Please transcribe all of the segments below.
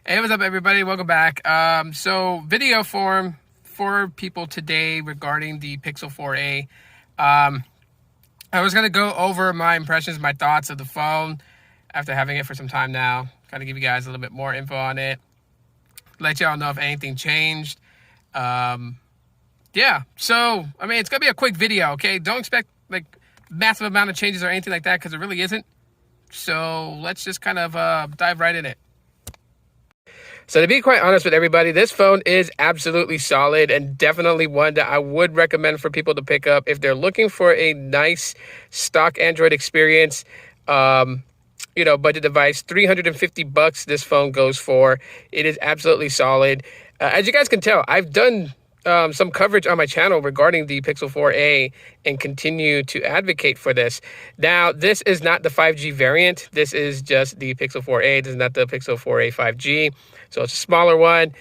Hey, what's up, everybody? Welcome back. So video form for people today regarding the Pixel 4a. I was going to go over my impressions, my thoughts of the phone after having it for some time now. Kind of give you guys a little bit more info on it. Let y'all know if anything changed. Yeah, so, I mean, it's going to be a quick video, okay? Don't expect, like, massive amount of changes or anything like that because it really isn't. So let's just kind of dive right in it. So to be quite honest with everybody, this phone is absolutely solid and definitely one that I would recommend for people to pick up if they're looking for a nice stock Android experience. Budget device, $350 this phone goes for. It is absolutely solid. As you guys can tell, I've done some coverage on my channel regarding the Pixel 4a and continue to advocate for this. Now, this is not the 5G variant. This is just the Pixel 4a. This is not the Pixel 4a 5G. So it's a smaller one.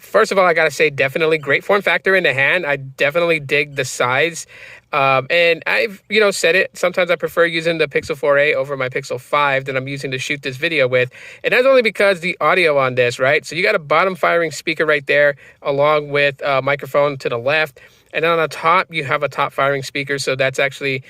First of all, I got to say, definitely great form factor in the hand. I definitely dig the size. And I've, said it. Sometimes I prefer using the Pixel 4a over my Pixel 5 that I'm using to shoot this video with. And that's only because the audio on this, right? So you got a bottom firing speaker right there, along with a microphone to the left. And then on the top, you have a top firing speaker. So that's actually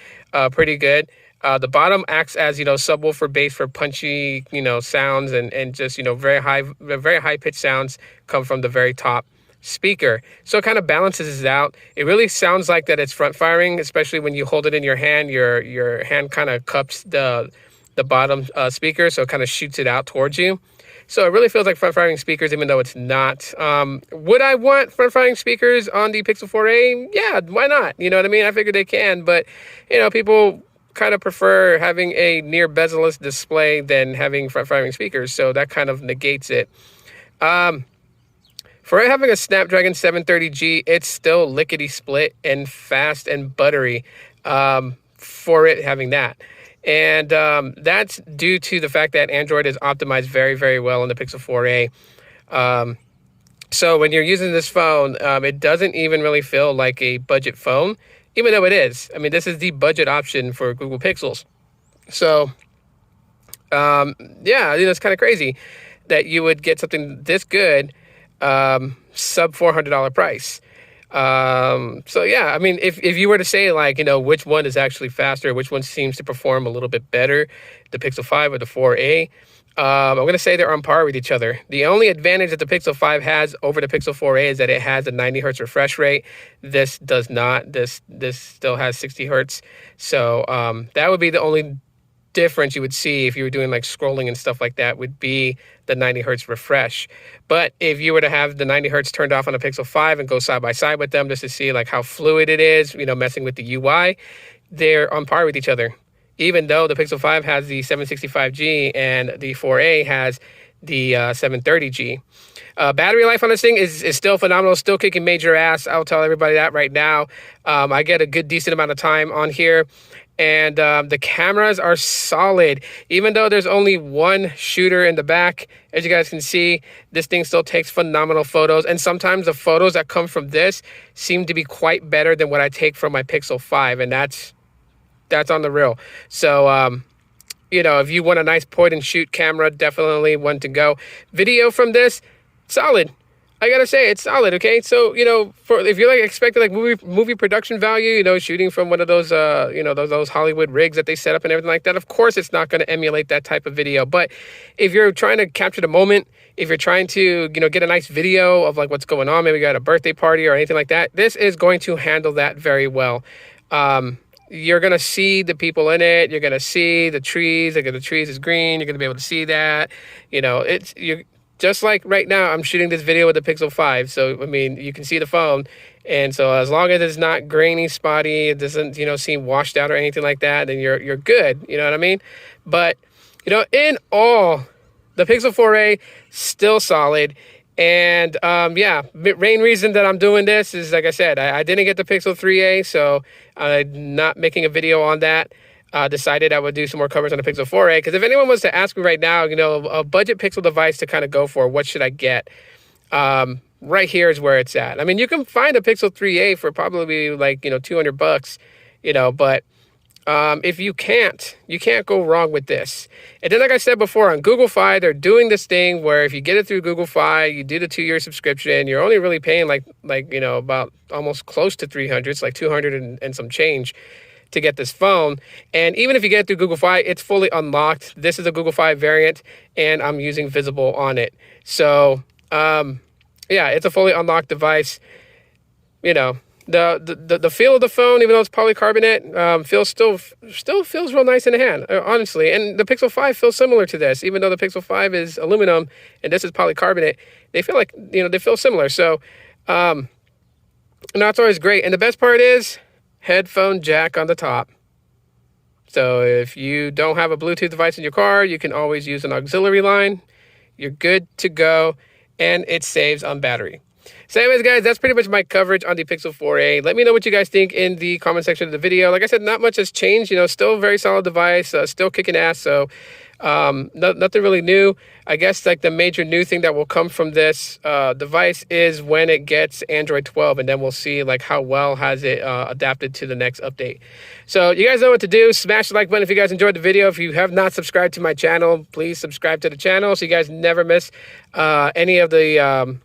pretty good. The bottom acts as, subwoofer base for punchy, sounds and just, very high pitched sounds come from the very top speaker. So it kind of balances it out. It really sounds like that it's front firing, especially when you hold it in your hand. Your hand kind of cups the bottom speaker, so it kind of shoots it out towards you. So it really feels like front firing speakers, even though it's not. Would I want front firing speakers on the Pixel 4a? Yeah, why not? You know what I mean? I figured they can, but people kind of prefer having a near bezel-less display than having front firing speakers, so that kind of negates it. For it having a Snapdragon 730G, it's still lickety split and fast and buttery for it having that. And that's due to the fact that Android is optimized very, very well in the Pixel 4a. So when you're using this phone, it doesn't even really feel like a budget phone, even though it is. I mean, this is the budget option for Google Pixels. So, it's kind of crazy that you would get something this good sub $400 price. I mean, if you were to say, like, which one is actually faster, which one seems to perform a little bit better, the Pixel 5 or the 4a, I'm going to say they're on par with each other. The only advantage that the Pixel 5 has over the Pixel 4a is that it has a 90 hertz refresh rate. This does not. This still has 60 hertz. So that would be the only difference you would see if you were doing like scrolling and stuff like that, would be the 90 hertz refresh. But if you were to have the 90 hertz turned off on a Pixel 5 and go side by side with them just to see like how fluid it is, messing with the UI, they're on par with each other. Even though the Pixel 5 has the 765G and the 4a has the 730G. Battery life on this thing is still phenomenal, still kicking major ass. I'll tell everybody that right now. I get a good decent amount of time on here. And the cameras are solid. Even though there's only one shooter in the back, as you guys can see, this thing still takes phenomenal photos. And sometimes the photos that come from this seem to be quite better than what I take from my Pixel 5. And that's on the real. So, if you want a nice point and shoot camera, definitely one to go. Video from this, solid. I gotta say, it's solid, okay? So, if you're like expecting like movie production value, shooting from one of those, those Hollywood rigs that they set up and everything like that, of course it's not going to emulate that type of video. But if you're trying to capture the moment, if you're trying to, get a nice video of like what's going on, maybe you got a birthday party or anything like that, this is going to handle that very well. You're going to see the people in it. You're going to see the trees. Like, the trees is green. You're going to be able to see that. You're just like right now, I'm shooting this video with the Pixel 5. So, I mean, you can see the phone. And so as long as it's not grainy, spotty, it doesn't, seem washed out or anything like that, then you're good. You know what I mean? But, in all, the Pixel 4a, still solid. And main reason that I'm doing this is, like I said, I didn't get the Pixel 3a, so I'm not making a video on that. Decided I would do some more coverage on the Pixel 4a, because if anyone was to ask me right now, a budget Pixel device to kind of go for, what should I get? Right here is where it's at. I mean, you can find a Pixel 3a for probably like, $200, but If you can't go wrong with this. And then, like I said before, on Google Fi, they're doing this thing where if you get it through Google Fi, you do the 2-year subscription, you're only really paying like about almost close to 300, it's like 200 and some change to get this phone. And even if you get it through Google Fi, it's fully unlocked. This is a Google Fi variant, and I'm using Visible on it. So, yeah, it's a fully unlocked device. The feel of the phone, even though it's polycarbonate, still feels real nice in the hand, honestly. And the Pixel 5 feels similar to this, even though the Pixel 5 is aluminum and this is polycarbonate. They feel like, they feel similar. So, it's always great. And the best part is headphone jack on the top. So if you don't have a Bluetooth device in your car, you can always use an auxiliary line. You're good to go, and it saves on battery. So anyways, guys, that's pretty much my coverage on the Pixel 4a. Let me know what you guys think in the comment section of the video. Like I said, not much has changed. Still a very solid device, still kicking ass. So nothing really new. I guess like the major new thing that will come from this device is when it gets Android 12, and then we'll see like how well has it adapted to the next update. So you guys know what to do. Smash the like button if you guys enjoyed the video. If you have not subscribed to my channel, please subscribe to the channel so you guys never miss any of the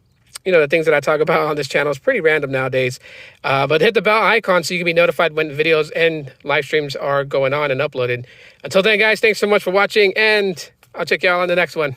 the things that I talk about on this channel. Is pretty random nowadays. But hit the bell icon so you can be notified when videos and live streams are going on and uploaded. Until then, guys, thanks so much for watching, and I'll check y'all on the next one.